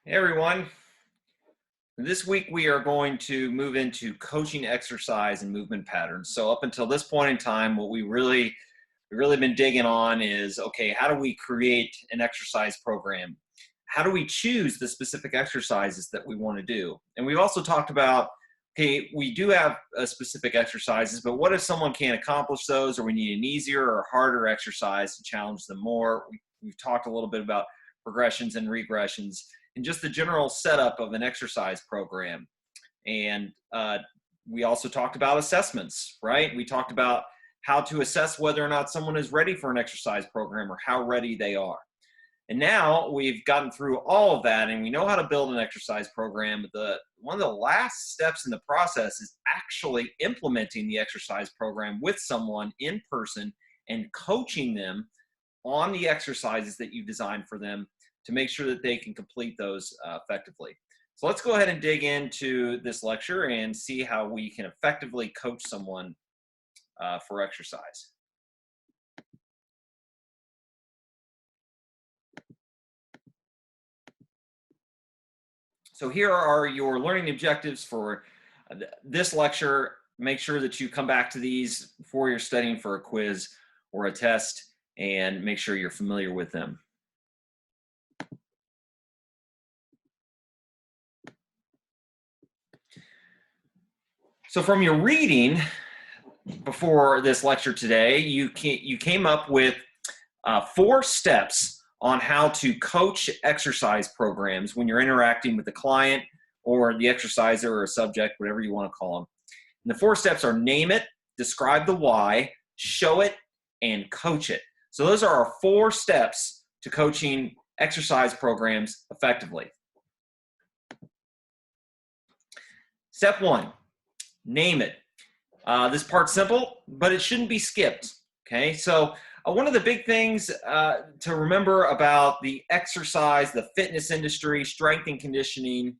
Hey everyone, this week we are going to move into coaching exercise and movement patterns. So up until this point in time, what we really been digging on is, okay, how do we create an exercise program? How do we choose the specific exercises that we want to do? And we've also talked about, okay, we do have specific exercises, but what if someone can't accomplish those, or we need an easier or harder exercise to challenge them more? We've talked a little bit about progressions and regressions and just the general setup of an exercise program. And we also talked about assessments, right? We talked about how to assess whether or not someone is ready for an exercise program or how ready they are. And now we've gotten through all of that and we know how to build an exercise program. One of the last steps in the process is actually implementing the exercise program with someone in person and coaching them on the exercises that you designed for them to make sure that they can complete those effectively. So let's go ahead and dig into this lecture and see how we can effectively coach someone for exercise. So here are your learning objectives for this lecture. Make sure that you come back to these before you're studying for a quiz or a test and make sure you're familiar with them. So from your reading before this lecture today, you came up with 4 steps on how to coach exercise programs when you're interacting with the client or the exerciser or a subject, whatever you want to call them. And the 4 steps are: name it, describe the why, show it, and coach it. So those are our 4 steps to coaching exercise programs effectively. Step 1, name it. This part's simple, but it shouldn't be skipped. Okay, so one of the big things to remember about the exercise, the fitness industry, strength and conditioning,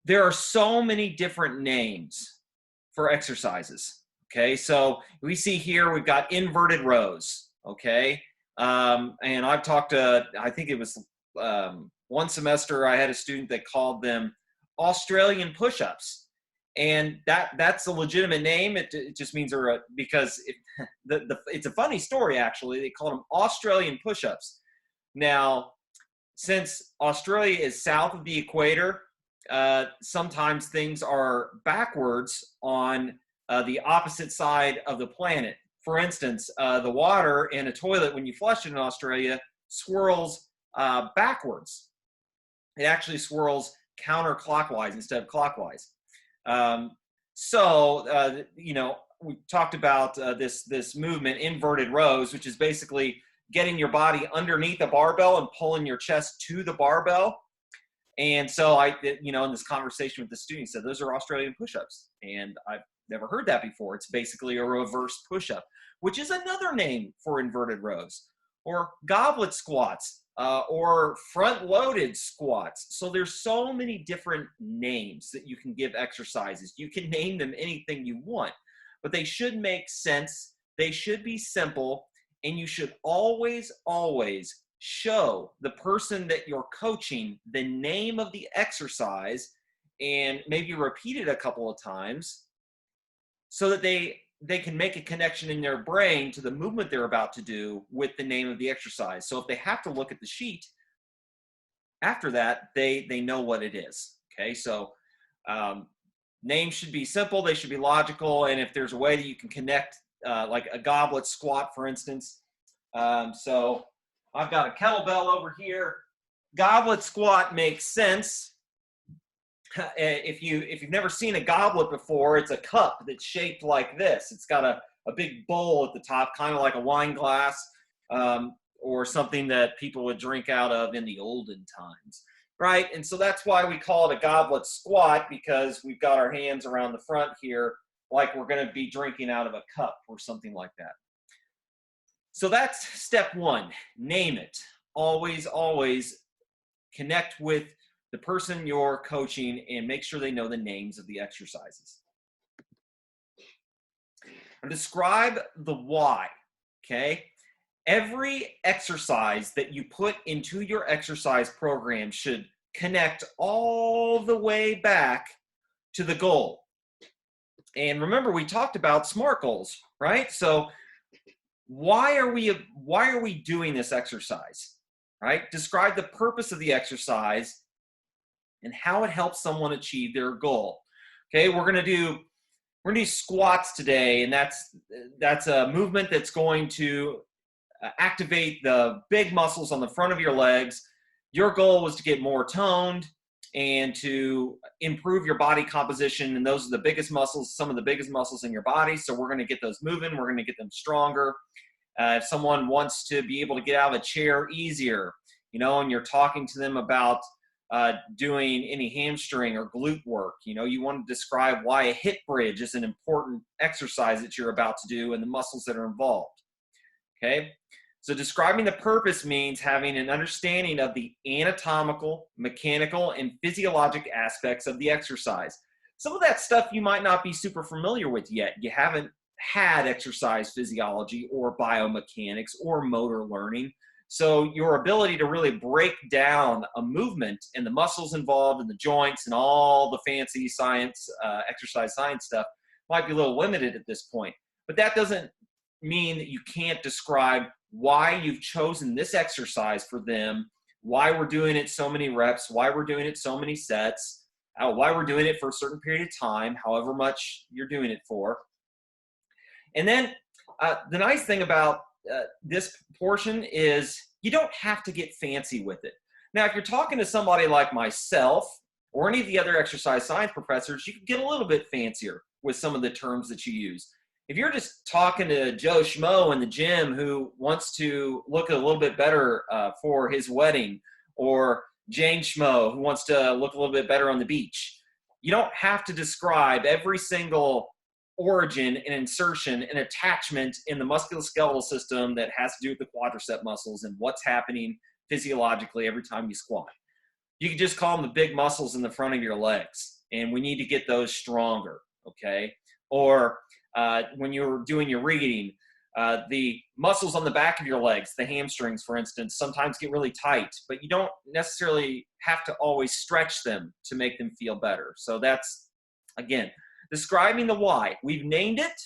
there are so many different names for exercises. Okay, so we see here we've got inverted rows. Okay, and I've talked to, I think it was one semester I had a student that called them Australian push-ups, and that's a legitimate name. It just means they're because it's a funny story actually. They called them Australian push-ups. Now, since Australia is south of the equator, sometimes things are backwards on the opposite side of the planet. For instance, the water in a toilet when you flush it in Australia swirls backwards. It actually swirls counterclockwise instead of clockwise. We talked about this movement, inverted rows, which is basically getting your body underneath a barbell and pulling your chest to the barbell. And so in this conversation with the student, said those are Australian push-ups, and I've never heard that before. It's basically a reverse push-up, which is another name for inverted rows, or goblet squats, or front-loaded squats. So there's so many different names that you can give exercises. You can name them anything you want, but they should make sense. They should be simple, and you should always show the person that you're coaching the name of the exercise and maybe repeat it a couple of times so that they can make a connection in their brain to the movement they're about to do with the name of the exercise. So if they have to look at the sheet after that, they know what it is. Okay, so names should be simple, they should be logical, and if there's a way that you can connect, like a goblet squat, for instance. So I've got a kettlebell over here. Goblet squat makes sense. If you've never seen a goblet before, it's a cup that's shaped like this. It's got a big bowl at the top, kind of like a wine glass, or something that people would drink out of in the olden times, right? And so that's why we call it a goblet squat, because we've got our hands around the front here like we're going to be drinking out of a cup or something like that. So that's step 1, name it. Always connect with the person you're coaching and make sure they know the names of the exercises. And describe the why, okay? Every exercise that you put into your exercise program should connect all the way back to the goal. And remember, we talked about SMART goals, right? So why are we doing this exercise, right? Describe the purpose of the exercise and how it helps someone achieve their goal. Okay, we're gonna do squats today, and that's a movement that's going to activate the big muscles on the front of your legs. Your goal was to get more toned and to improve your body composition, and those are the biggest muscles, some of the biggest muscles in your body. So we're going to get those moving. We're going to get them stronger. If someone wants to be able to get out of a chair easier, and you're talking to them about doing any hamstring or glute work, you want to describe why a hip bridge is an important exercise that you're about to do and the muscles that are involved. Okay. So describing the purpose means having an understanding of the anatomical, mechanical, and physiologic aspects of the exercise. Some of that stuff you might not be super familiar with yet. You haven't had exercise physiology or biomechanics or motor learning. So your ability to really break down a movement and the muscles involved and the joints and all the fancy science, exercise science stuff might be a little limited at this point. But that doesn't mean that you can't describe why you've chosen this exercise for them, why we're doing it so many reps, why we're doing it so many sets, why we're doing it for a certain period of time, however much you're doing it for. And then the nice thing about this portion is you don't have to get fancy with it. Now, if you're talking to somebody like myself or any of the other exercise science professors, you can get a little bit fancier with some of the terms that you use. If you're just talking to Joe Schmo in the gym who wants to look a little bit better for his wedding, or Jane Schmo who wants to look a little bit better on the beach, you don't have to describe every single origin and insertion and attachment in the musculoskeletal system that has to do with the quadricep muscles and what's happening physiologically every time you squat. You can just call them the big muscles in the front of your legs, and we need to get those stronger, okay? Or when you're doing your reading, the muscles on the back of your legs, the hamstrings, for instance, sometimes get really tight, but you don't necessarily have to always stretch them to make them feel better. So that's, again, describing the why. We've named it,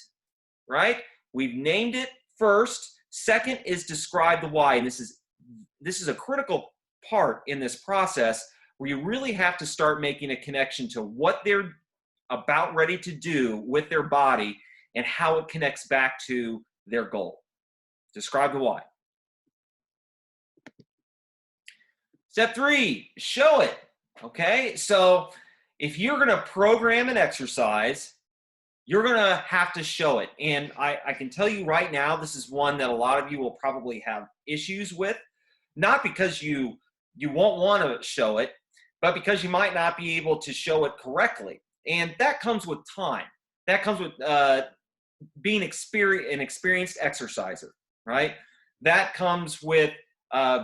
right? We've named it first. Second is describe the why. And this is a critical part in this process where you really have to start making a connection to what they're about ready to do with their body and how it connects back to their goal. Describe the why. Step 3, show it. Okay, so if you're going to program an exercise, you're going to have to show it. And I can tell you right now, this is one that a lot of you will probably have issues with, not because you won't want to show it, but because you might not be able to show it correctly. And that comes with time. That comes with being an experienced exerciser, right? That comes with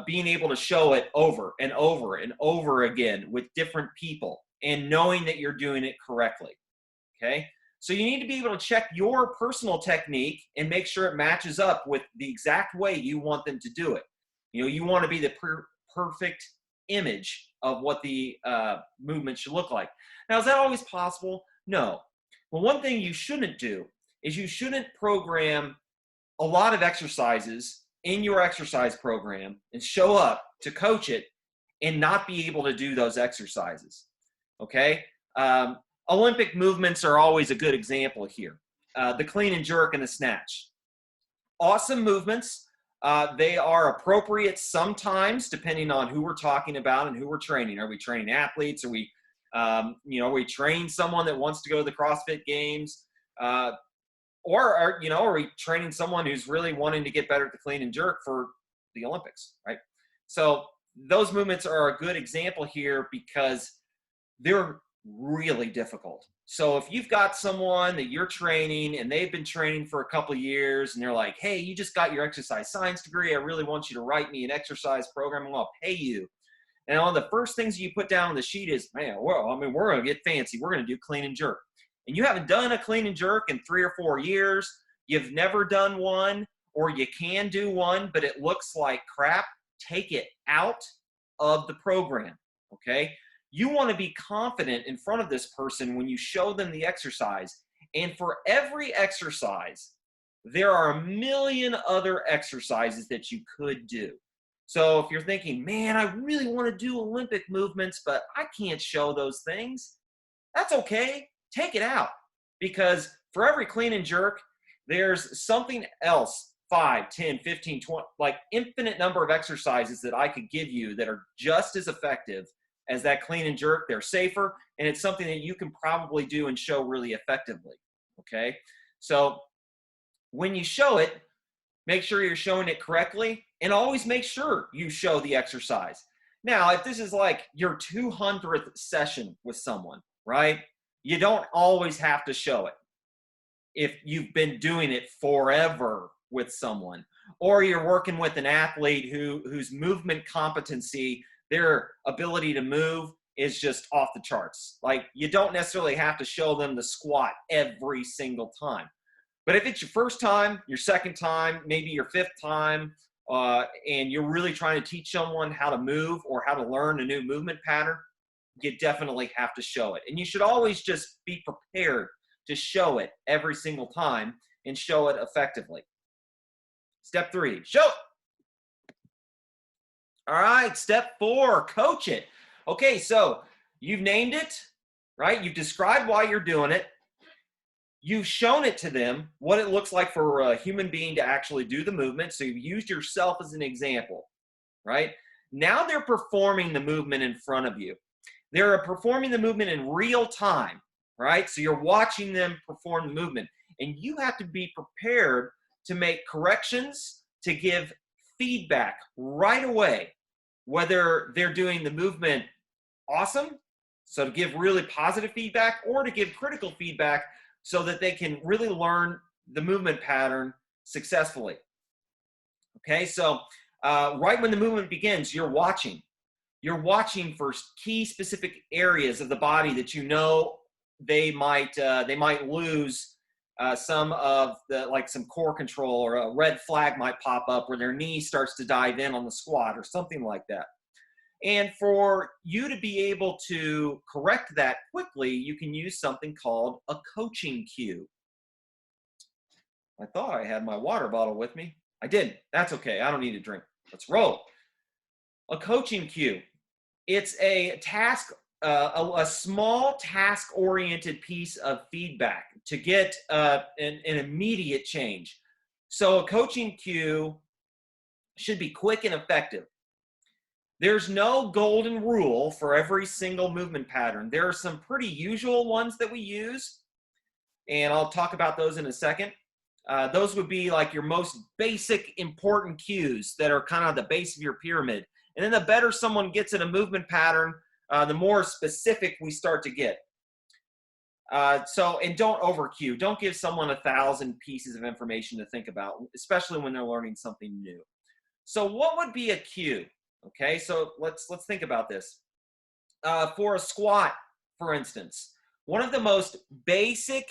being able to show it over and over and over again with different people and knowing that you're doing it correctly, okay? So you need to be able to check your personal technique and make sure it matches up with the exact way you want them to do it. You want to be the perfect image of what the movement should look like. Now, is that always possible? No. Well, one thing you shouldn't do is you shouldn't program a lot of exercises in your exercise program and show up to coach it and not be able to do those exercises, okay? Olympic movements are always a good example here. The clean and jerk and the snatch. Awesome movements. They are appropriate sometimes depending on who we're talking about and who we're training. Are we training athletes? Are we, are we training someone that wants to go to the CrossFit Games? Or are we training someone who's really wanting to get better at the clean and jerk for the Olympics, right? So those movements are a good example here because they're really difficult. So if you've got someone that you're training and they've been training for a couple of years and they're like, hey, you just got your exercise science degree. I really want you to write me an exercise program and I'll pay you. And one of the first things you put down on the sheet is, man, we're going to get fancy. We're going to do clean and jerk. And you haven't done a clean and jerk in 3 or 4 years. You've never done one, or you can do one, but it looks like crap. Take it out of the program, okay? You want to be confident in front of this person when you show them the exercise. And for every exercise, there are a million other exercises that you could do. So if you're thinking, man, I really want to do Olympic movements, but I can't show those things, that's okay. Take it out. Because for every clean and jerk, there's something else, 5, 10, 15, 20, like infinite number of exercises that I could give you that are just as effective as that clean and jerk. They're safer, and it's something that you can probably do and show really effectively, okay? So when you show it, make sure you're showing it correctly, and always make sure you show the exercise. Now, if this is like your 200th session with someone, right, you don't always have to show it. If you've been doing it forever with someone, or you're working with an athlete whose movement competency, their ability to move is just off the charts. Like, you don't necessarily have to show them the squat every single time. But if it's your first time, your second time, maybe your fifth time, and you're really trying to teach someone how to move or how to learn a new movement pattern, you definitely have to show it. And you should always just be prepared to show it every single time and show it effectively. Step 3, show it. All right, step 4, coach it. Okay, so you've named it, right? You've described why you're doing it. You've shown it to them, what it looks like for a human being to actually do the movement. So you've used yourself as an example, right? Now they're performing the movement in front of you. They're performing the movement in real time, right? So you're watching them perform the movement. And you have to be prepared to make corrections, to give feedback right away, whether they're doing the movement awesome, so to give really positive feedback, or to give critical feedback so that they can really learn the movement pattern successfully. Okay, so right when the movement begins, you're watching. You're watching for key specific areas of the body that you know they might lose some of the, like some core control, or a red flag might pop up where their knee starts to dive in on the squat or something like that. And for you to be able to correct that quickly, you can use something called a coaching cue. I thought I had my water bottle with me. I didn't. That's okay. I don't need a drink. Let's roll. A coaching cue. It's a task, a small task-oriented piece of feedback to get an immediate change. So a coaching cue should be quick and effective. There's no golden rule for every single movement pattern. There are some pretty usual ones that we use, and I'll talk about those in a second. Those would be like your most basic important cues that are kind of the base of your pyramid. And then the better someone gets at a movement pattern, the more specific we start to get. And don't over cue. Don't give someone 1,000 pieces of information to think about, especially when they're learning something new. So what would be a cue? Okay, so let's think about this. For a squat, for instance, one of the most basic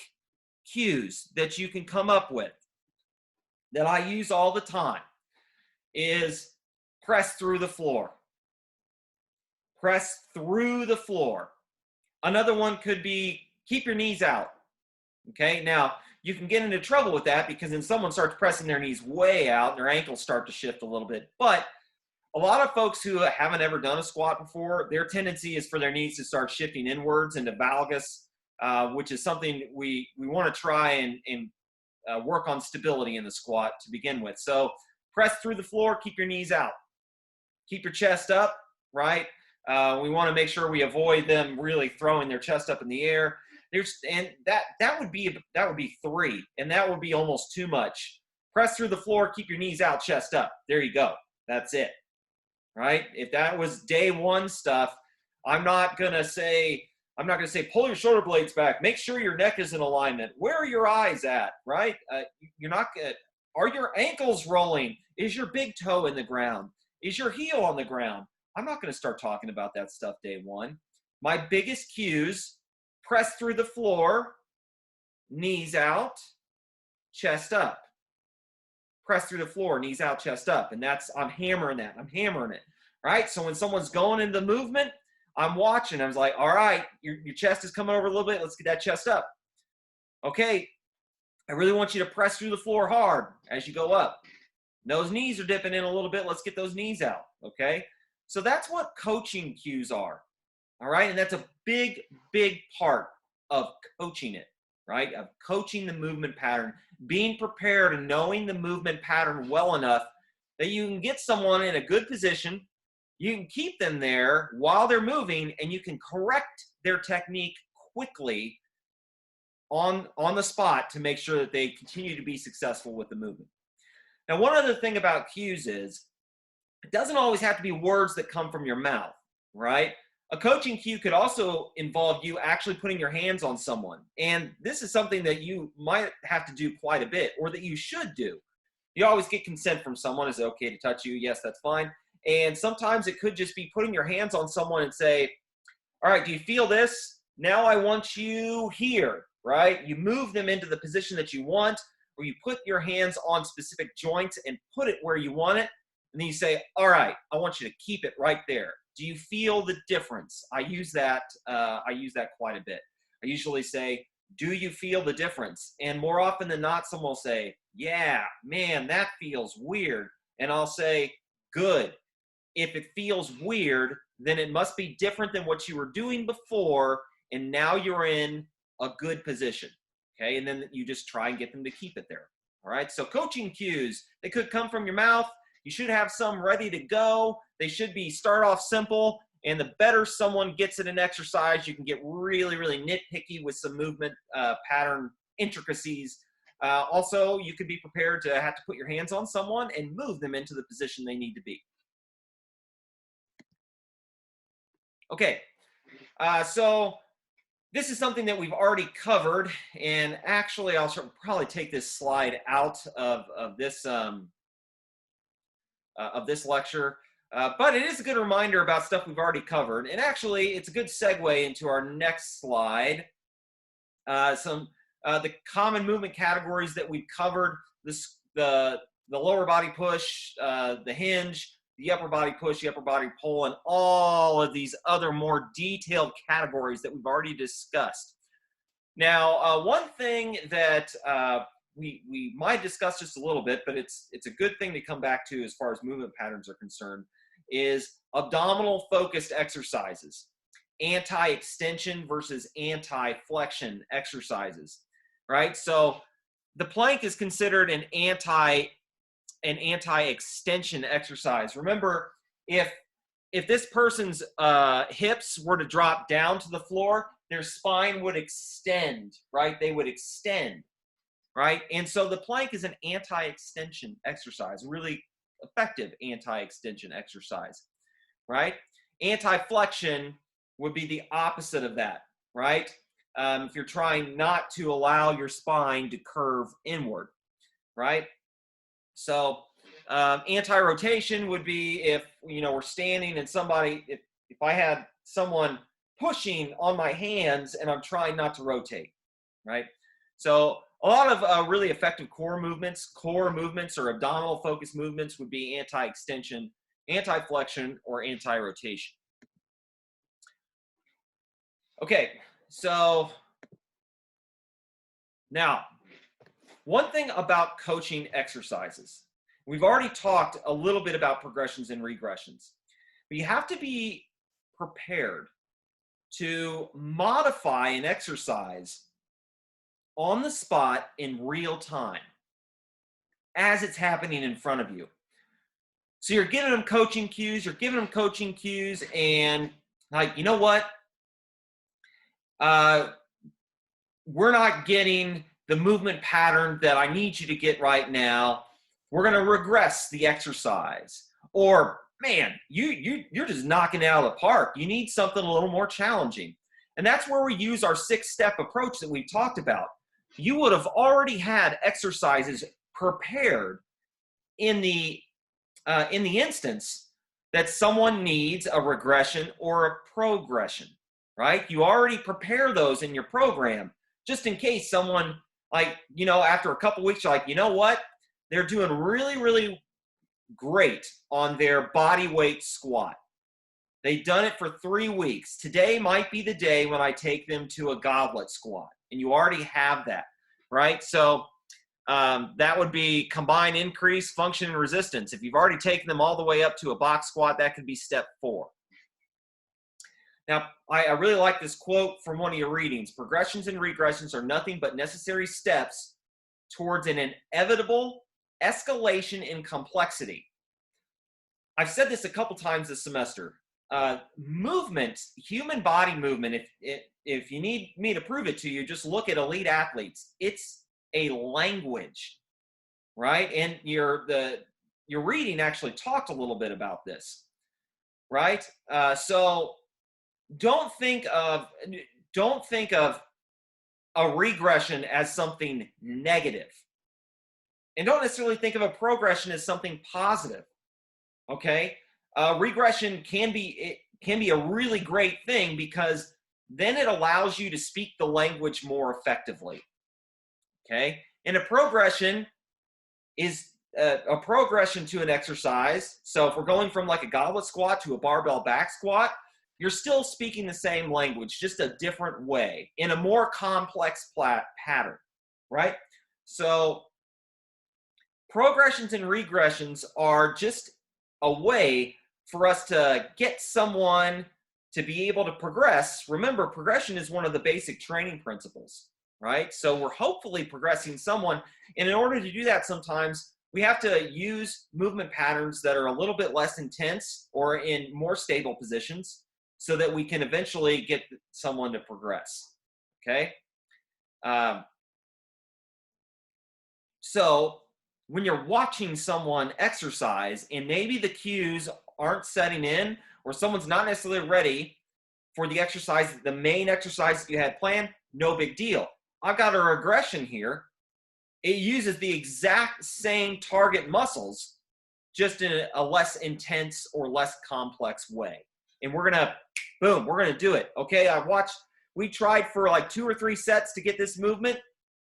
cues that you can come up with that I use all the time is press through the floor. Press through the floor. Another one could be keep your knees out. Okay, now you can get into trouble with that because then someone starts pressing their knees way out and their ankles start to shift a little bit. But a lot of folks who haven't ever done a squat before, their tendency is for their knees to start shifting inwards into valgus, which is something we want to try and work on stability in the squat to begin with. So press through the floor, keep your knees out. Keep your chest up, right? We want to make sure we avoid them really throwing their chest up in the air. That would be 3, and that would be almost too much. Press through the floor, keep your knees out, chest up. There you go. That's it. Right? If that was day 1 stuff, I'm not gonna say pull your shoulder blades back. Make sure your neck is in alignment. Where are your eyes at? Right? You're not gonna. Are your ankles rolling? Is your big toe in the ground? Is your heel on the ground? I'm not gonna start talking about that stuff day 1. My biggest cues: press through the floor, knees out, chest up. Press through the floor, knees out, chest up. And I'm hammering that. I'm hammering it, right? So when someone's going into the movement, I'm watching. I was like, all right, your chest is coming over a little bit. Let's get that chest up. Okay, I really want you to press through the floor hard as you go up. Those knees are dipping in a little bit. Let's get those knees out, okay? So that's what coaching cues are, all right? And that's a big, big part of coaching it, right? Of coaching the movement pattern, being prepared and knowing the movement pattern well enough that you can get someone in a good position, you can keep them there while they're moving, and you can correct their technique quickly on the spot to make sure that they continue to be successful with the movement. Now, one other thing about cues is it doesn't always have to be words that come from your mouth, right? A coaching cue could also involve you actually putting your hands on someone. And this is something that you might have to do quite a bit, or that you should do. You always get consent from someone. Is it okay to touch you? Yes, that's fine. And sometimes it could just be putting your hands on someone and say, all right, do you feel this? Now I want you here, right? You move them into the position that you want, or you put your hands on specific joints and put it where you want it. And then you say, all right, I want you to keep it right there. Do you feel the difference? I use that quite a bit. I usually say, do you feel the difference? And more often than not, someone will say, yeah, man, that feels weird. And I'll say, good. If it feels weird, then it must be different than what you were doing before, and now you're in a good position, okay? And then you just try and get them to keep it there, all right? So coaching cues, they could come from your mouth. You should have some ready to go. They should be start off simple, and the better someone gets at an exercise, you can get really, really nitpicky with some movement pattern intricacies. Also, you could be prepared to have to put your hands on someone and move them into the position they need to be. Okay, so this is something that we've already covered, and actually I'll probably take this slide out of this lecture, but it is a good reminder about stuff we've already covered, and actually it's a good segue into our next slide. The common movement categories that we've covered: the lower body push, the hinge, the upper body push, the upper body pull, and all of these other more detailed categories that we've already discussed. Now, one thing that we might discuss just a little bit, but it's a good thing to come back to as far as movement patterns are concerned, is abdominal focused exercises, anti-extension versus anti-flexion exercises, right? So the plank is considered an anti-extension exercise. Remember, if this person's hips were to drop down to the floor, their spine would extend, right? They would extend, right? And so the plank is an anti-extension exercise, a really effective anti-extension exercise, right? Anti-flexion would be the opposite of that, right? If you're trying not to allow your spine to curve inward, right? So anti-rotation would be if, we're standing and somebody, if I had someone pushing on my hands and I'm trying not to rotate, right? So a lot of really effective core movements or abdominal focused movements would be anti-extension, anti-flexion, or anti-rotation. Okay, so now, one thing about coaching exercises, we've already talked a little bit about progressions and regressions, but you have to be prepared to modify an exercise on the spot in real time as it's happening in front of you. So you're giving them coaching cues, and like, you know what? We're not getting the movement pattern that I need you to get right now. We're going to regress the exercise. Or, man, you're just knocking it out of the park. You need something a little more challenging. And that's where we use our 6-step approach that we've talked about. You would have already had exercises prepared in the instance that someone needs a regression or a progression, right? You already prepare those in your program just in case someone, like, after a couple weeks, you're like, you know what? They're doing really, really great on their body weight squat. They've done it for 3 weeks. Today might be the day when I take them to a goblet squat, and you already have that, right? So that would be combined increase, function, and resistance. If you've already taken them all the way up to a box squat, that could be step 4. Now, I really like this quote from one of your readings. Progressions and regressions are nothing but necessary steps towards an inevitable escalation in complexity. I've said this a couple times this semester. Movement, human body movement, if you need me to prove it to you, just look at elite athletes. It's a language, right? And your reading actually talked a little bit about this, right? So don't think of a regression as something negative, and don't necessarily think of a progression as something positive. Okay, regression can be a really great thing because then it allows you to speak the language more effectively. Okay, and a progression is a progression to an exercise. So if we're going from like a goblet squat to a barbell back squat, you're still speaking the same language, just a different way, in a more complex pattern, right? So progressions and regressions are just a way for us to get someone to be able to progress. Remember, progression is one of the basic training principles, right? So we're hopefully progressing someone. And in order to do that, sometimes we have to use movement patterns that are a little bit less intense or in more stable positions so that we can eventually get someone to progress, okay? So when you're watching someone exercise and maybe the cues aren't setting in or someone's not necessarily ready for the exercise, the main exercise that you had planned, no big deal. I've got a regression here. It uses the exact same target muscles, just in a less intense or less complex way. And we're gonna, boom, we're gonna do it. Okay, we tried for like 2 or 3 sets to get this movement.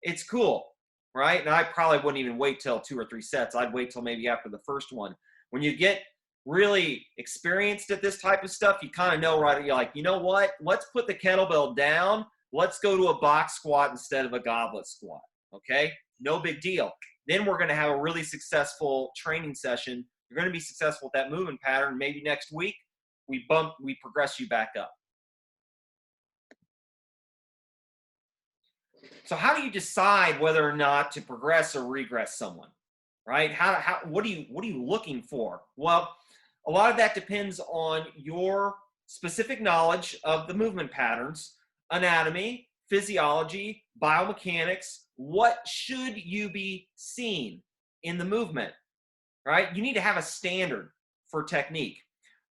It's cool, right? And I probably wouldn't even wait till 2 or 3 sets. I'd wait till maybe after the first one. When you get really experienced at this type of stuff, you kind of know, right? You're like, you know what? Let's put the kettlebell down. Let's go to a box squat instead of a goblet squat, okay? No big deal. Then we're gonna have a really successful training session. You're gonna be successful with that movement pattern. Maybe next week, we progress you back up. So how do you decide whether or not to progress or regress someone, right? What are you looking for? Well, a lot of that depends on your specific knowledge of the movement patterns, anatomy, physiology, biomechanics. What should you be seeing in the movement, right? You need to have a standard for technique.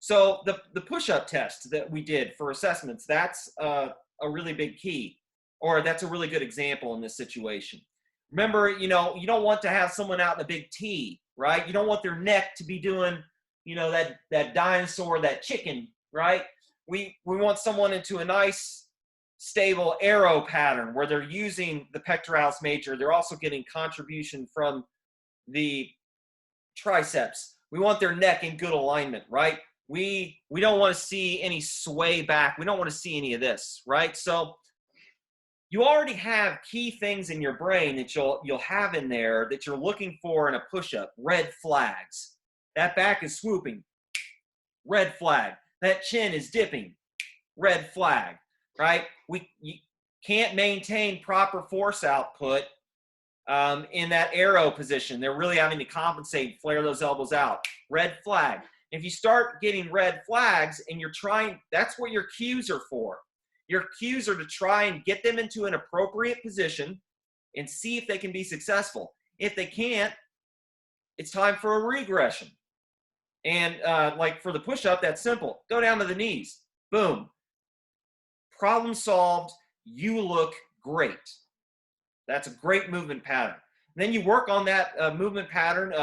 So the push-up test that we did for assessments, that's a really big key, or that's a really good example in this situation. Remember, you don't want to have someone out in a big T, right? You don't want their neck to be doing, that dinosaur, that chicken, right? We want someone into a nice, stable arrow pattern where they're using the pectoralis major. They're also getting contribution from the triceps. We want their neck in good alignment, right? We don't want to see any sway back. We don't want to see any of this, right? So you already have key things in your brain that you'll have in there that you're looking for in a push-up. Red flags. That back is swooping. Red flag. That chin is dipping. Red flag, right? You can't maintain proper force output in that arrow position. They're really having to compensate, flare those elbows out. Red flag. If you start getting red flags and you're trying, that's what your cues are for. Your cues are to try and get them into an appropriate position and see if they can be successful. If they can't, it's time for a regression. And like for the push-up, that's simple. Go down to the knees. Boom. Problem solved. You look great. That's a great movement pattern. And then you work on that movement pattern,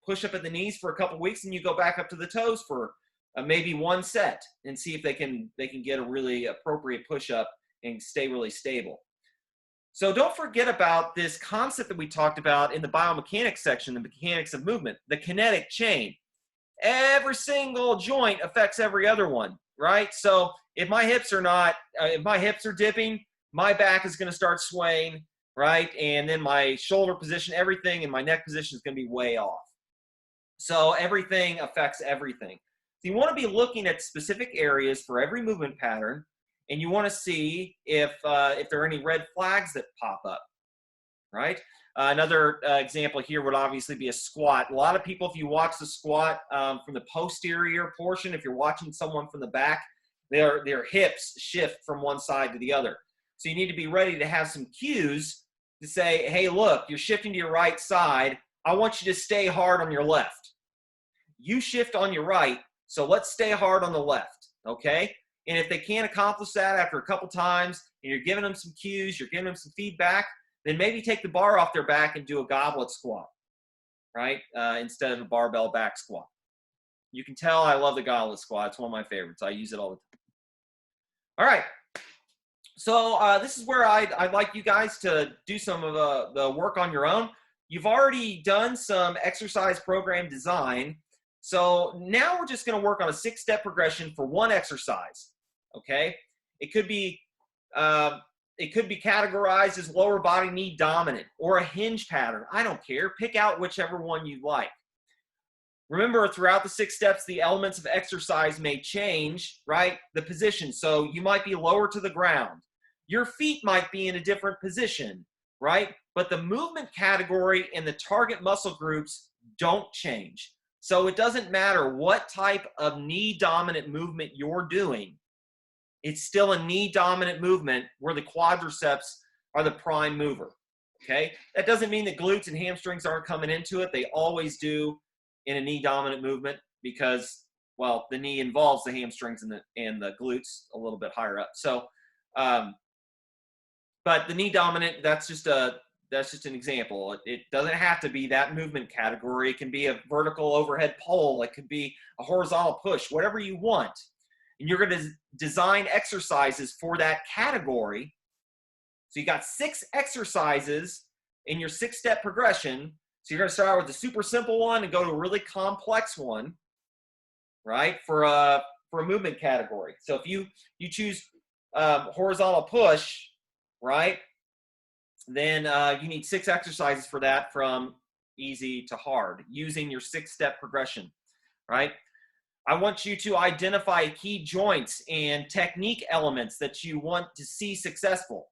push up at the knees for a couple weeks, and you go back up to the toes for maybe 1 set and see if they can get a really appropriate push up and stay really stable. So don't forget about this concept that we talked about in the biomechanics section, the mechanics of movement, the kinetic chain. every single joint affects every other one, right? So if my hips are not, if my hips are dipping, my back is going to start swaying, right? And then my shoulder position, everything in my neck position is going to be way off. So everything affects everything. So you want to be looking at specific areas for every movement pattern, and you want to see if there are any red flags that pop up, right? Another example here would obviously be a squat. A lot of people, if you watch the squat from the posterior portion, if you're watching someone from the back, their hips shift from one side to the other. So you need to be ready to have some cues to say, hey, look, you're shifting to your right side. I want you to stay hard on your left. You shift on your right, so let's stay hard on the left, okay? And if they can't accomplish that after a couple times, and you're giving them some cues, you're giving them some feedback, then maybe take the bar off their back and do a goblet squat, right? Instead of a barbell back squat. You can tell I love the goblet squat. It's one of my favorites. I use it all the time. All right. So this is where I'd like you guys to do some of the work on your own. You've already done some exercise program design. So now we're just going to work on a 6-step progression for one exercise, okay? It could be categorized as lower body knee dominant or a hinge pattern. I don't care. Pick out whichever one you like. Remember, throughout the 6 steps, the elements of exercise may change, right? The position. So you might be lower to the ground. Your feet might be in a different position, right? But the movement category and the target muscle groups don't change. So it doesn't matter what type of knee dominant movement you're doing. It's still a knee dominant movement where the quadriceps are the prime mover, okay? That doesn't mean that glutes and hamstrings aren't coming into it. They always do in a knee dominant movement because, well, the knee involves the hamstrings and the glutes a little bit higher up. So, but the knee dominant, that's just an example. It doesn't have to be that movement category. It can be a vertical overhead pull. It could be a horizontal push, whatever you want. And you're going to design exercises for that category. So you got 6 exercises in your 6-step progression. So you're going to start out with a super simple one and go to a really complex one, right, for a movement category. So if you choose horizontal push, right, then you need 6 exercises for that from easy to hard using your 6-step progression, right? I want you to identify key joints and technique elements that you want to see successful.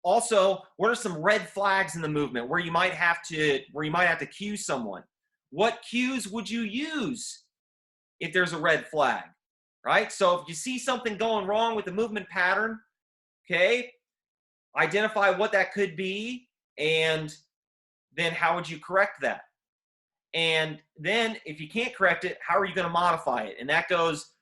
Also, what are some red flags in the movement where you might have to cue someone? What cues would you use if there's a red flag, right? So if you see something going wrong with the movement pattern, okay, identify what that could be, and then how would you correct that? And then if you can't correct it, how are you going to modify it? And that goes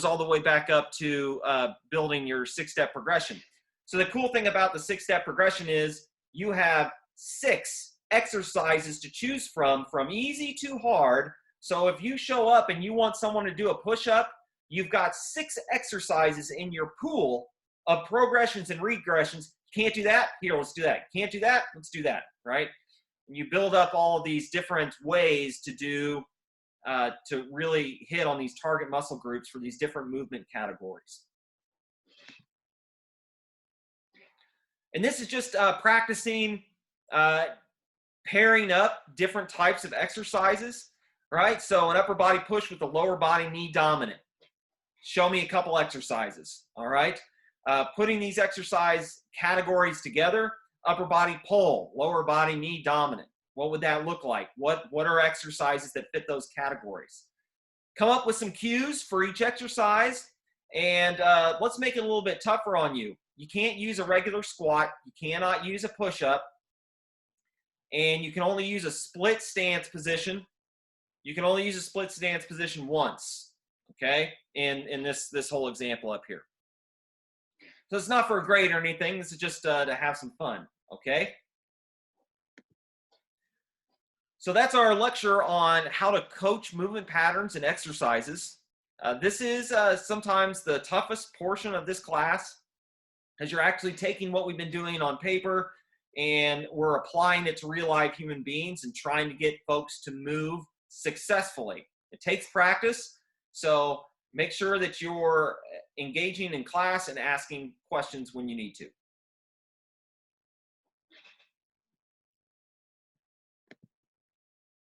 all the way back up to building your 6-step progression. So the cool thing about the 6-step progression is you have 6 exercises to choose from easy to hard. So if you show up and you want someone to do a push-up, you've got 6 exercises in your pool of progressions and regressions. Can't do that? Here, let's do that. Can't do that? Let's do that, right? And you build up all of these different ways to do, to really hit on these target muscle groups for these different movement categories. And this is just practicing pairing up different types of exercises, right? So an upper body push with the lower body knee dominant. Show me a couple exercises, all right? Putting these exercise categories together, upper body pull, lower body knee dominant. What would that look like? What are exercises that fit those categories? Come up with some cues for each exercise, and let's make it a little bit tougher on you. You can't use a regular squat. You cannot use a push-up. And you can only use a split stance position. You can only use a split stance position once, okay, in this whole example up here. So it's not for a grade or anything. This is just to have some fun, okay? So that's our lecture on how to coach movement patterns and exercises. This is sometimes the toughest portion of this class, as you're actually taking what we've been doing on paper and we're applying it to real life human beings and trying to get folks to move successfully. It takes practice. So make sure that you're engaging in class and asking questions when you need to.